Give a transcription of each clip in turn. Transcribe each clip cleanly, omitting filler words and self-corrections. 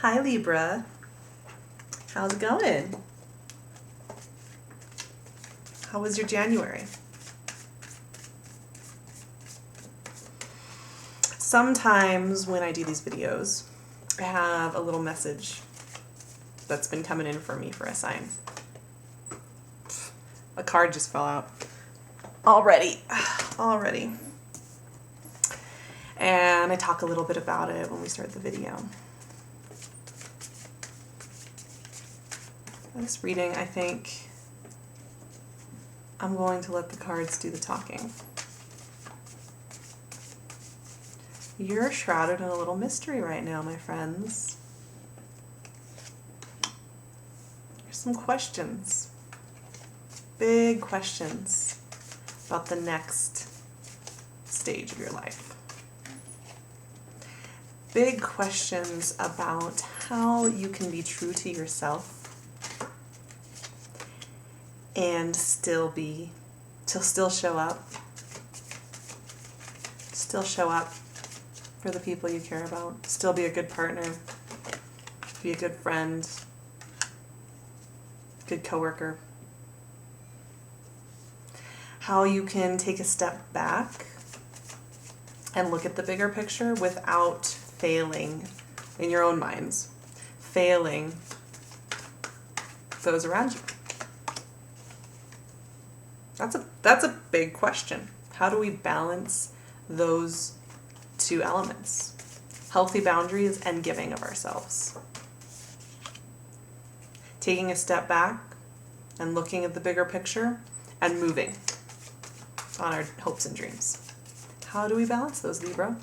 Hi Libra, how's it going? How was your January? Sometimes when I do these videos, I have a little message that's been coming in for me for a sign. A card just fell out. Already. And I talk a little bit about it when we start the video. This reading, I think I'm going to let the cards do the talking. You're shrouded in a little mystery right now, my friends. There's some questions. Big questions about the next stage of your life. Big questions about how you can be true to yourself and still show up for the people you care about, still be a good partner, be a good friend, good coworker. How you can take a step back and look at the bigger picture without failing in your own minds, failing those around you. That's a big question. How do we balance those two elements? Healthy boundaries and giving of ourselves. Taking a step back and looking at the bigger picture and moving on our hopes and dreams. How do we balance those, Libra?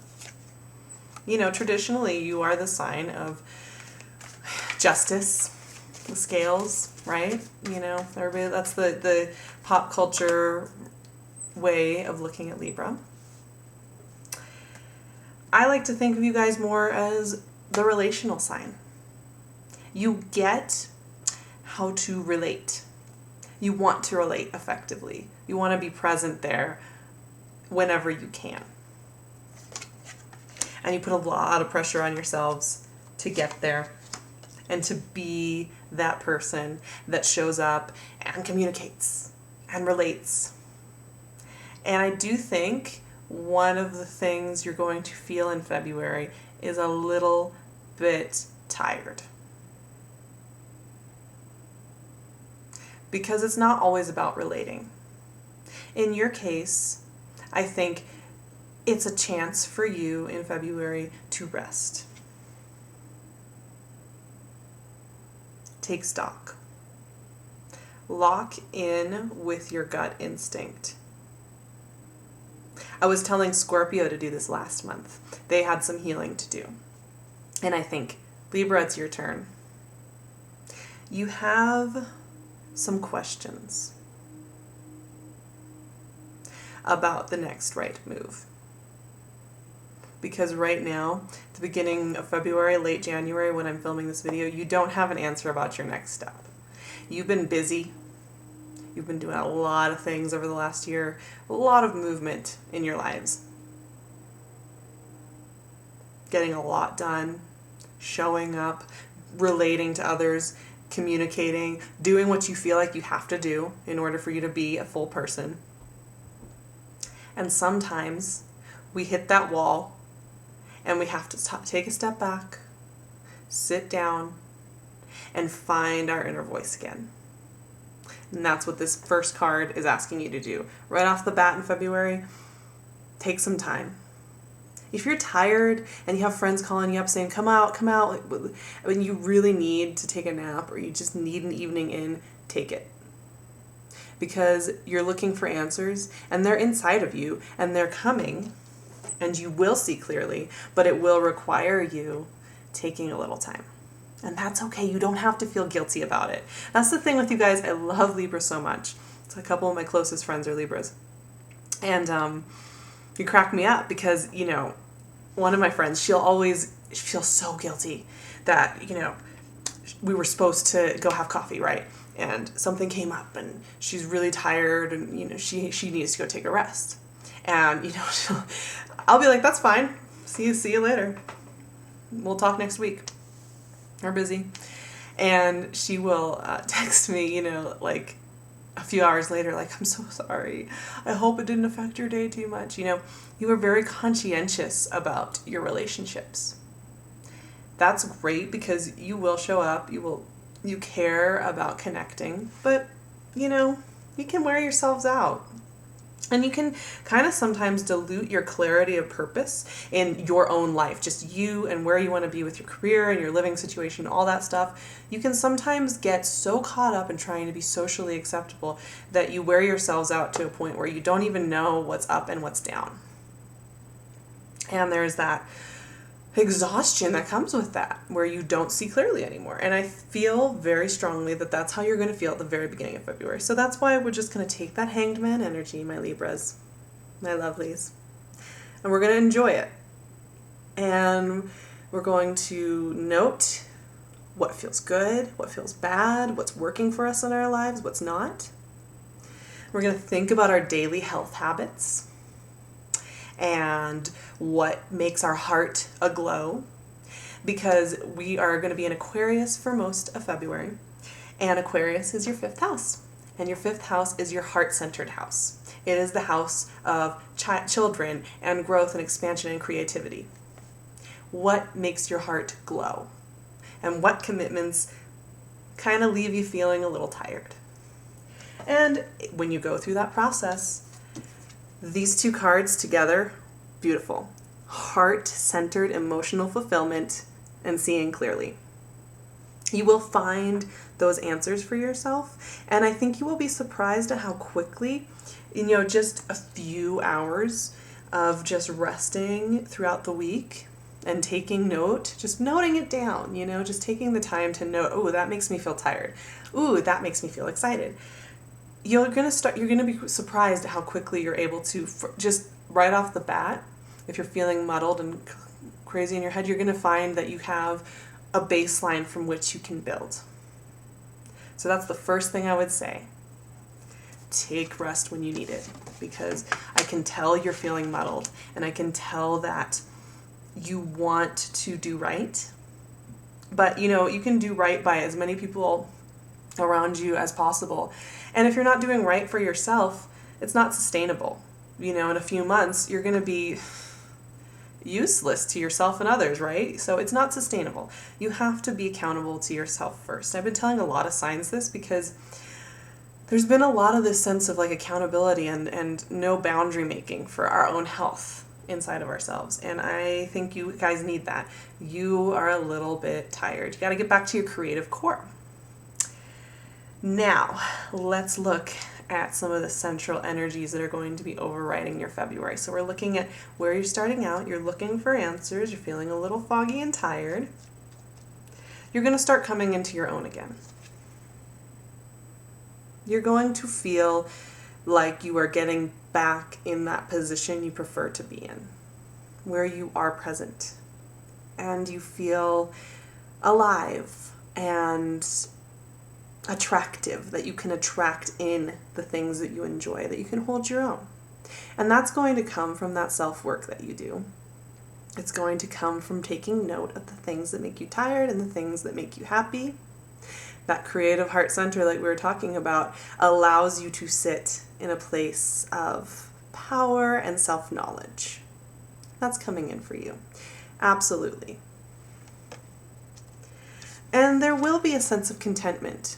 You know, traditionally you are the sign of justice, the scales, right? You know, everybody, that's the pop culture way of looking at Libra. I like to think of you guys more as the relational sign. You get how to relate. You want to relate effectively. You want to be present there whenever you can. And you put a lot of pressure on yourselves to get there and to be that person that shows up and communicates and relates. And I do think one of the things you're going to feel in February is a little bit tired. Because it's not always about relating. In your case, I think it's a chance for you in February to rest. Take stock. Lock in with your gut instinct. I was telling Scorpio to do this last month. They had some healing to do. And I think, Libra, it's your turn. You have some questions about the next right move. Because right now, the beginning of February, late January, when I'm filming this video, you don't have an answer about your next step. You've been busy. You've been doing a lot of things over the last year, a lot of movement in your lives. Getting a lot done, showing up, relating to others, communicating, doing what you feel like you have to do in order for you to be a full person. And sometimes we hit that wall and we have to take a step back, sit down, and find our inner voice again. And that's what this first card is asking you to do. Right off the bat in February, take some time. If you're tired and you have friends calling you up saying, come out, when you really need to take a nap or you just need an evening in, take it. Because you're looking for answers and they're inside of you and they're coming and you will see clearly, but it will require you taking a little time. And that's okay. You don't have to feel guilty about it. That's the thing with you guys. I love Libra so much. It's a couple of my closest friends are Libras. And you crack me up because, you know, one of my friends, she'll always feel so guilty that, you know, we were supposed to go have coffee, right? And something came up and she's really tired and, you know, she needs to go take a rest. And, you know, I'll be like, that's fine. See you later. We'll talk next week. are busy. And she will text me, like a few hours later, like, I'm so sorry. I hope it didn't affect your day too much. You are very conscientious about your relationships. That's great because you will show up, you care about connecting, but you can wear yourselves out. And you can kind of sometimes dilute your clarity of purpose in your own life, just you and where you want to be with your career and your living situation, all that stuff. You can sometimes get so caught up in trying to be socially acceptable that you wear yourselves out to a point where you don't even know what's up and what's down. And there's that exhaustion that comes with that, where you don't see clearly anymore. And I feel very strongly that that's how you're going to feel at the very beginning of February. So that's why we're just going to take that Hanged Man energy, my Libras, my lovelies, and we're going to enjoy it. And we're going to note what feels good, what feels bad, what's working for us in our lives, what's not. We're going to think about our daily health habits and what makes our heart aglow, because we are going to be in Aquarius for most of February, and Aquarius is your 5th house, and your 5th house is your heart-centered house. It is the house of children and growth and expansion and creativity. What makes your heart glow? And what commitments kind of leave you feeling a little tired? And when you go through that process, these two cards together, beautiful. Heart-centered emotional fulfillment and seeing clearly. You will find those answers for yourself, and I think you will be surprised at how quickly, just a few hours of just resting throughout the week and taking note, just noting it down, just taking the time to note, oh, that makes me feel tired. Ooh, that makes me feel excited. You're going to be surprised at how quickly you're able to, just right off the bat, if you're feeling muddled and crazy in your head, you're going to find that you have a baseline from which you can build. So that's the first thing I would say. Take rest when you need it, because I can tell you're feeling muddled, and I can tell that you want to do right, but you can do right by as many people around you as possible. And if you're not doing right for yourself, it's not sustainable. In a few months, you're going to be useless to yourself and others, right? So it's not sustainable. You have to be accountable to yourself first. I've been telling a lot of signs this because there's been a lot of this sense of like accountability and no boundary making for our own health inside of ourselves. And I think you guys need that. You are a little bit tired. You got to get back to your creative core. Now, let's look at some of the central energies that are going to be overriding your February. So we're looking at where you're starting out. You're looking for answers. You're feeling a little foggy and tired. You're going to start coming into your own again. You're going to feel like you are getting back in that position you prefer to be in, where you are present and you feel alive and attractive, that you can attract in the things that you enjoy, that you can hold your own. And that's going to come from that self-work that you do. It's going to come from taking note of the things that make you tired and the things that make you happy. That creative heart center, like we were talking about, allows you to sit in a place of power and self-knowledge. That's coming in for you. Absolutely. And there will be a sense of contentment.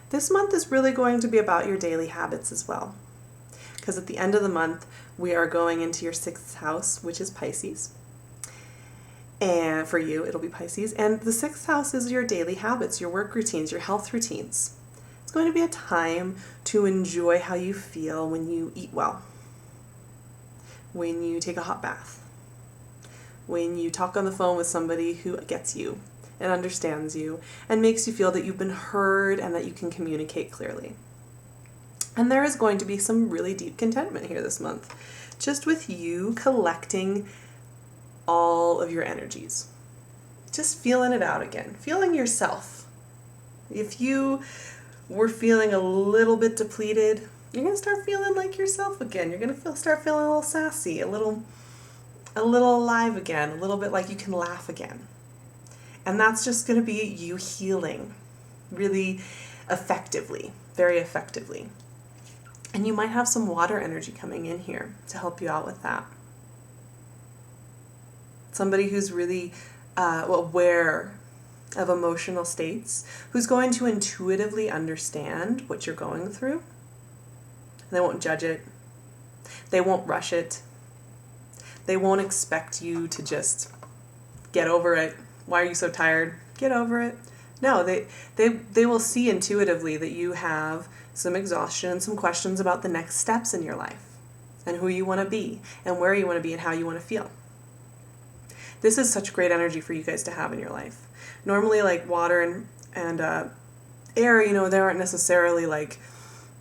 This month is really going to be about your daily habits as well. Because at the end of the month, we are going into your 6th house, which is Pisces. And for you, it'll be Pisces. And the 6th house is your daily habits, your work routines, your health routines. It's going to be a time to enjoy how you feel when you eat well, when you take a hot bath, when you talk on the phone with somebody who gets you and understands you and makes you feel that you've been heard and that you can communicate clearly. And there is going to be some really deep contentment here this month, just with you collecting all of your energies. Just feeling it out again, feeling yourself. If you were feeling a little bit depleted, you're going to start feeling like yourself again. You're going to start feeling a little sassy, a little alive again, a little bit like you can laugh again. And that's just going to be you healing really effectively, very effectively. And you might have some water energy coming in here to help you out with that. Somebody who's really aware of emotional states, who's going to intuitively understand what you're going through. They won't judge it. They won't rush it. They won't expect you to just get over it. Why are you so tired? Get over it. No, they will see intuitively that you have some exhaustion and some questions about the next steps in your life and who you want to be and where you want to be and how you want to feel. This is such great energy for you guys to have in your life. Normally, like water and air, you know, they aren't necessarily like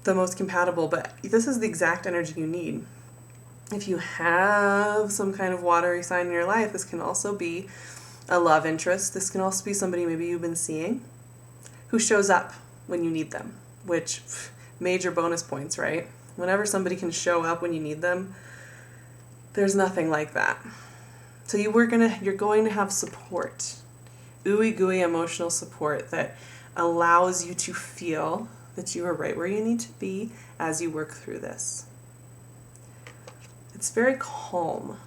the most compatible, but this is the exact energy you need. If you have some kind of watery sign in your life, this can also be a love interest. This can also be somebody maybe you've been seeing who shows up when you need them, which major bonus points, right? Whenever somebody can show up when you need them, there's nothing like that. So you're going to have support, ooey gooey emotional support that allows you to feel that you are right where you need to be as you work through this. It's very calm.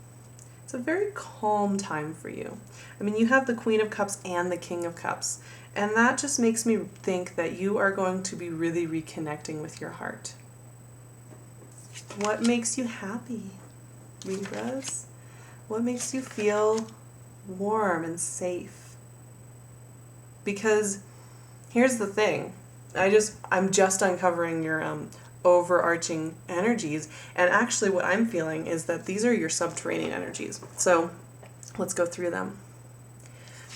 It's a very calm time for you. I mean, you have the Queen of Cups and the King of Cups, and that just makes me think that you are going to be really reconnecting with your heart. What makes you happy, Libras? What makes you feel warm and safe? Because here's the thing. I'm just uncovering your overarching energies, and actually what I'm feeling is that these are your subterranean energies. So let's go through them.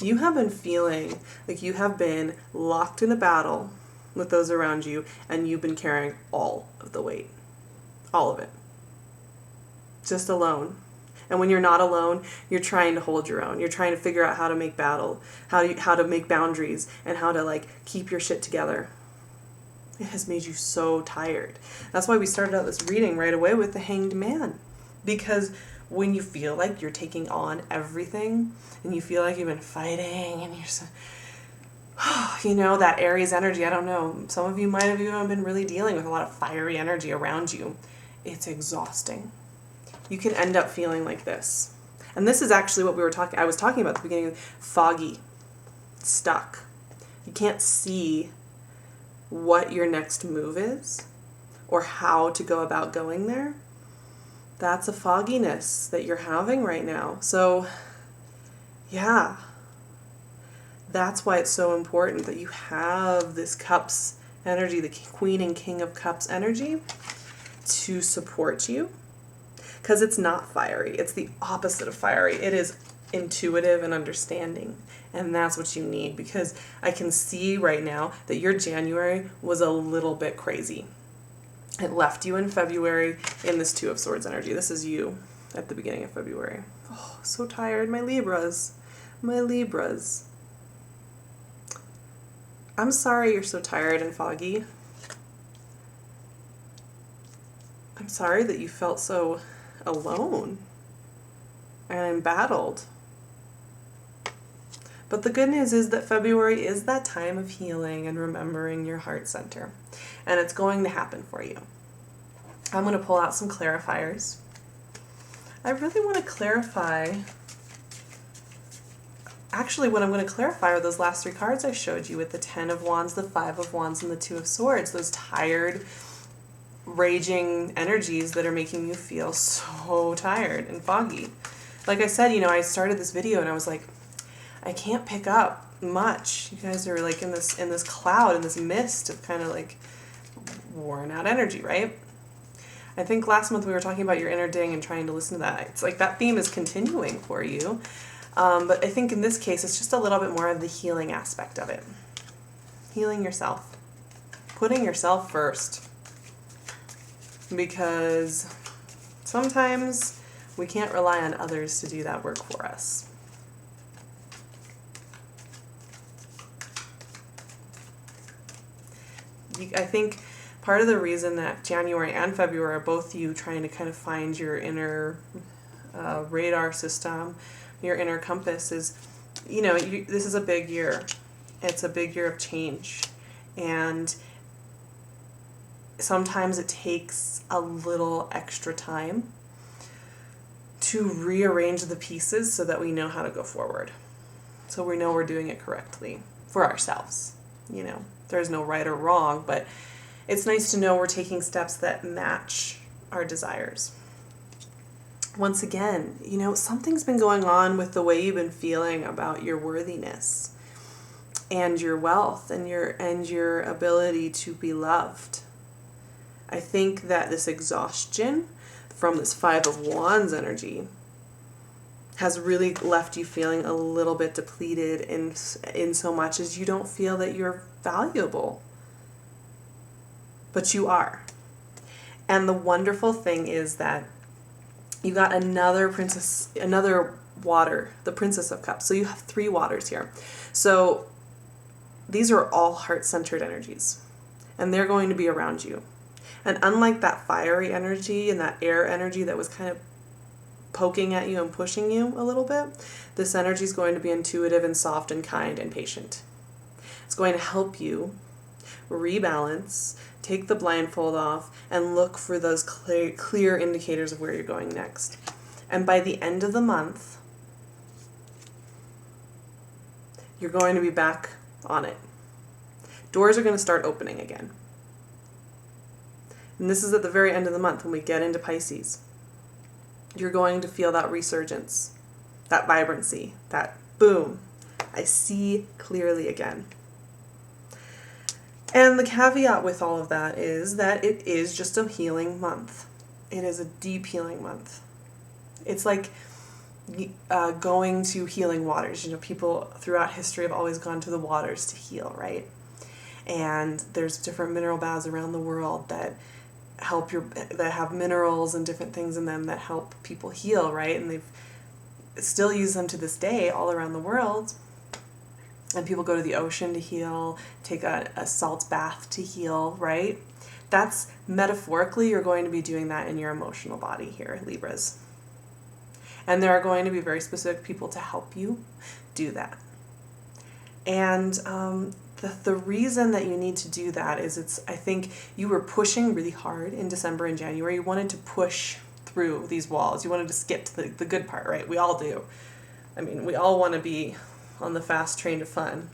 You have been feeling like you have been locked in a battle with those around you, and you've been carrying all of the weight. All of it. Just alone. And when you're not alone, you're trying to hold your own. You're trying to figure out how to make battle, how to make boundaries, and how to like keep your shit together. It has made you so tired. That's why we started out this reading right away with the Hanged Man. Because when you feel like you're taking on everything, and you feel like you've been fighting, and you're so, you know, that Aries energy, I don't know, some of you might have even been really dealing with a lot of fiery energy around you. It's exhausting. You can end up feeling like this. And this is actually what I was talking about at the beginning, foggy, stuck. You can't see what your next move is or how to go about going there. That's a fogginess that you're having right now. So, yeah. That's why it's so important that you have this Cups energy, the Queen and King of Cups energy, to support you. Because it's not fiery. It's the opposite of fiery. It is intuitive and understanding. And that's what you need, because I can see right now that your January was a little bit crazy. It left you in February in this Two of Swords energy. This is you at the beginning of February. Oh, so tired. My Libras. My Libras. I'm sorry you're so tired and foggy. I'm sorry that you felt so alone and embattled. But the good news is that February is that time of healing and remembering your heart center. And it's going to happen for you. I'm going to pull out some clarifiers. I really want to clarify. Actually, what I'm going to clarify are those last three cards I showed you with the 10 of Wands, the 5 of Wands, and the 2 of Swords. Those tired, raging energies that are making you feel so tired and foggy. Like I said, you know, I started this video and I was like, I can't pick up much. You guys are like in this cloud, in this mist of kind of like worn out energy, right? I think last month we were talking about your inner ding and trying to listen to that. It's like that theme is continuing for you. But I think in this case, it's just a little bit more of the healing aspect of it. Healing yourself. Putting yourself first. Because sometimes we can't rely on others to do that work for us. I think part of the reason that January and February are both you trying to kind of find your inner radar system, your inner compass, is this is a big year. It's a big year of change. And sometimes it takes a little extra time to rearrange the pieces so that we know how to go forward. So we know we're doing it correctly for ourselves. There's no right or wrong, but it's nice to know we're taking steps that match our desires. Once again, something's been going on with the way you've been feeling about your worthiness and your wealth and your ability to be loved. I think that this exhaustion from this Five of Wands energy has really left you feeling a little bit depleted in so much as you don't feel that you're valuable. But you are. And the wonderful thing is that you got another water, the Princess of Cups. So you have 3 waters here. So these are all heart-centered energies. And they're going to be around you. And unlike that fiery energy and that air energy that was kind of poking at you and pushing you a little bit, this energy is going to be intuitive and soft and kind and patient. It's going to help you rebalance, take the blindfold off, and look for those clear indicators of where you're going next. And by the end of the month, you're going to be back on it. Doors are going to start opening again. And this is at the very end of the month when we get into Pisces. You're going to feel that resurgence, that vibrancy, that boom, I see clearly again. And the caveat with all of that is that it is just a healing month. It is a deep healing month. It's like going to healing waters. people throughout history have always gone to the waters to heal, right? And there's different mineral baths around the world that that have minerals and different things in them that help people heal, right? And they've still use them to this day all around the world. And people go to the ocean to heal, take a salt bath to heal, right? That's metaphorically, you're going to be doing that in your emotional body here, Libras. And there are going to be very specific people to help you do that. And the reason that you need to do that is I think you were pushing really hard in December and January. You wanted to push through these walls. You wanted to skip to the good part, right? We all do. I mean, we all want to be on the fast train to fun.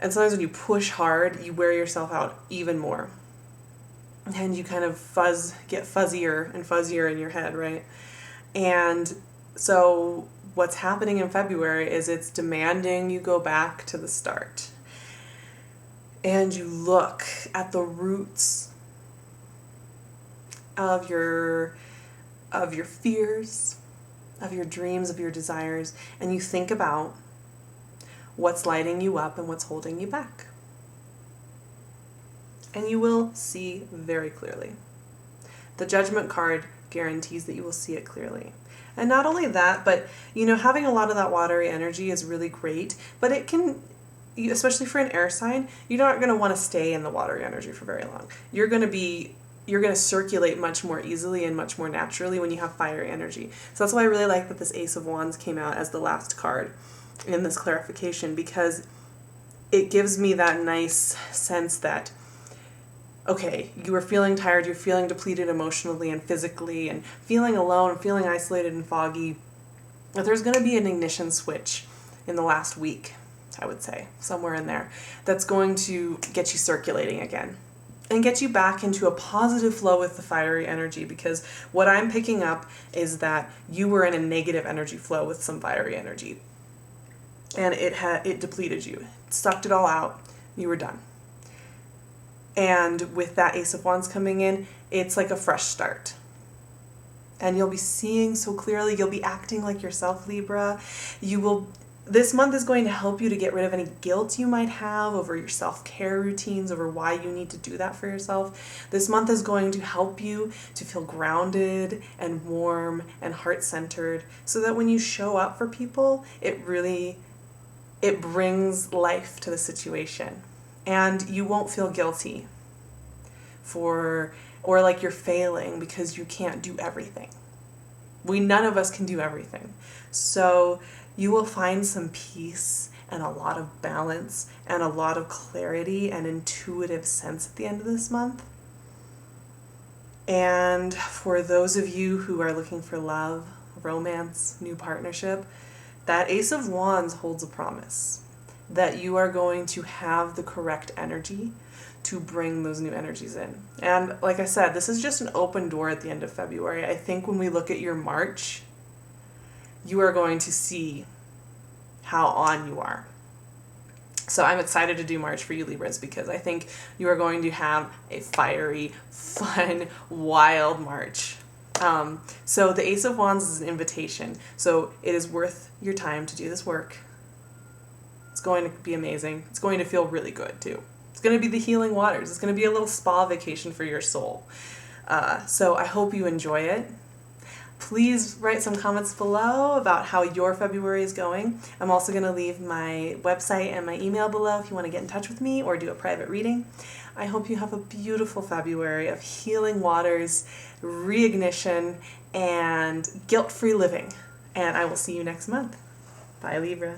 And sometimes when you push hard, you wear yourself out even more. And you kind of get fuzzier and fuzzier in your head, right? And so what's happening in February is it's demanding you go back to the start. And you look at the roots of your fears, of your dreams, of your desires, and you think about what's lighting you up and what's holding you back. And you will see very clearly. The Judgment card guarantees that you will see it clearly. And not only that, but having a lot of that watery energy is really great, but it can, especially for an air sign, you're not going to want to stay in the watery energy for very long. You're going to circulate much more easily and much more naturally when you have fiery energy. So that's why I really like that this Ace of Wands came out as the last card in this clarification, because it gives me that nice sense that, okay, you were feeling tired, you're feeling depleted emotionally and physically, and feeling alone, feeling isolated and foggy, but there's going to be an ignition switch in the last week, I would say, somewhere in there, that's going to get you circulating again and get you back into a positive flow with the fiery energy, because what I'm picking up is that you were in a negative energy flow with some fiery energy, and it depleted you. It sucked it all out. You were done. And with that Ace of Wands coming in, it's like a fresh start. And you'll be seeing so clearly. You'll be acting like yourself, Libra. This month is going to help you to get rid of any guilt you might have over your self-care routines, over why you need to do that for yourself. This month is going to help you to feel grounded and warm and heart-centered, so that when you show up for people, it brings life to the situation. And you won't feel guilty or like you're failing because you can't do everything. None of us can do everything. So You will find some peace and a lot of balance and a lot of clarity and intuitive sense at the end of this month. And for those of you who are looking for love, romance, new partnership, that Ace of Wands holds a promise that you are going to have the correct energy to bring those new energies in. And like I said, this is just an open door at the end of February. I think when we look at your March, you are going to see how on you are. So I'm excited to do March for you Libras because I think you are going to have a fiery, fun, wild March. So the Ace of Wands is an invitation. So it is worth your time to do this work. It's going to be amazing. It's going to feel really good too. It's going to be the healing waters. It's going to be a little spa vacation for your soul. So I hope you enjoy it. Please write some comments below about how your February is going. I'm also going to leave my website and my email below if you want to get in touch with me or do a private reading. I hope you have a beautiful February of healing waters, reignition, and guilt-free living. And I will see you next month. Bye, Libra.